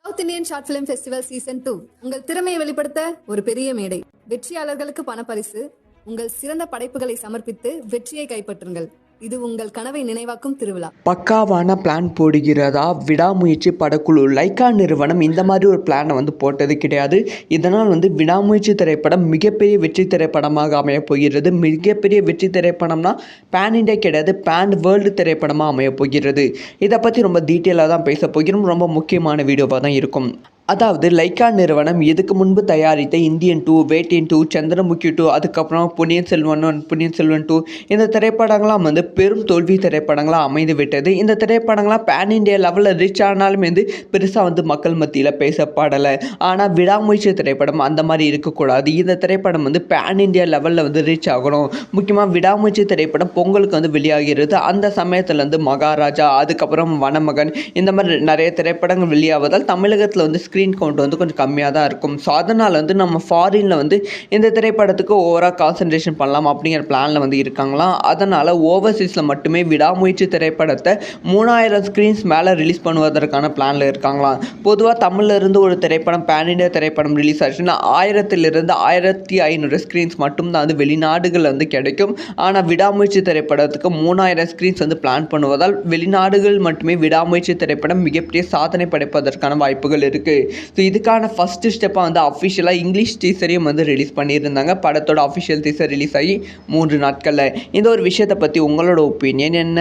South Indian short film festival season 2 உங்கள் திறமையை வெளிப்படுத்த ஒரு பெரிய மேடை. வெற்றியாளர்களுக்கு பணப்பரிசு. உங்கள் சிறந்த படைப்புகளை சமர்ப்பித்து வெற்றியை கைப்பற்றுங்கள். இது உங்கள் கனவை நினைவாக்கும் திருவிழா. பக்காவான பிளான் போடுகிறதா விடாமுயற்சி படக்குழு? லைக்கா நிறுவனம் இந்த மாதிரி ஒரு பிளானை போட்டது கிடையாது. இதனால் விடாமுயற்சி திரைப்படம் மிகப்பெரிய வெற்றி திரைப்படமாக அமையப் போகிறது. மிகப்பெரிய வெற்றி திரைப்படம்னா பேன் இண்டியா கிடையாது, பேன் வேர்ல்டு திரைப்படமாக அமையப் போகிறது. இதை பற்றி ரொம்ப டீட்டெயிலாக தான் பேச போகிறோம். ரொம்ப முக்கியமான வீடியோவாக தான் இருக்கும். அதாவது லைக்கா நிறுவனம் இதுக்கு முன்பு தயாரித்த இந்தியன் 2, வேட்டியன் 2, சந்திரமுகி 2, அதுக்கப்புறம் பொன்னியின் செல்வன் 1, பொன்னியின் செல்வன் 2 இந்த திரைப்படங்களாம் பெரும் தோல்வி திரைப்படங்களாக அமைந்து விட்டது. இந்த திரைப்படங்களாம் பேன் இண்டியா லெவலில் ரீச் ஆனாலும் பெருசாக மக்கள் மத்தியில் பேசப்படலை. ஆனால் விடாமுயற்சி திரைப்படம் அந்த மாதிரி இருக்கக்கூடாது. இந்த திரைப்படம் பேன் இண்டியா லெவலில் ரீச் ஆகணும். முக்கியமாக விடாமுயற்சி திரைப்படம் பொங்கலுக்கு வெளியாகிறது. அந்த சமயத்தில் மகாராஜா, அதுக்கப்புறம் வனமகன் இந்த மாதிரி நிறைய திரைப்படங்கள் வெளியாவதால் தமிழகத்தில் ஸ்க்ரீன் கவுண்ட் கொஞ்சம் கம்மியாக தான் இருக்கும். ஸோ அதனால் நம்ம ஃபாரினில் இந்த திரைப்படத்துக்கு ஓவராக கான்சன்ட்ரேஷன் பண்ணலாம் அப்படிங்கிற பிளானில் இருக்காங்களாம். அதனால் ஓவர்சீஸில் மட்டுமே விடாமுயற்சி திரைப்படத்தை 3000 ஸ்க்ரீன்ஸ் மேலே ரிலீஸ் பண்ணுவதற்கான பிளானில் இருக்காங்களாம். பொதுவாக தமிழில் இருந்து ஒரு திரைப்படம் பேன் இண்டியா திரைப்படம் ரிலீஸ் ஆச்சுன்னா 1000 1500 ஸ்க்ரீன்ஸ் மட்டும்தான் வெளிநாடுகளில் கிடைக்கும். ஆனால் விடாமுயற்சி திரைப்படத்துக்கு 3000 ஸ்க்ரீன்ஸ் பிளான் பண்ணுவதால் வெளிநாடுகள் மட்டுமே விடாமுயற்சி திரைப்படம் மிகப்பெரிய சாதனை படைப்பதற்கான வாய்ப்புகள் இருக்குது. ஸோ இதுக்கான ஃபஸ்ட்டு ஸ்டெப்பாக அஃபிஷியலாக இங்கிலீஷ் டீசரையும் ரிலீஸ் பண்ணியிருந்தாங்க. படத்தோட அஃபிஷியல் டீசர் ரிலீஸ் ஆகி 3 நாட்களில். இந்த ஒரு விஷயத்தை பற்றி உங்களோட ஒப்பீனியன் என்ன?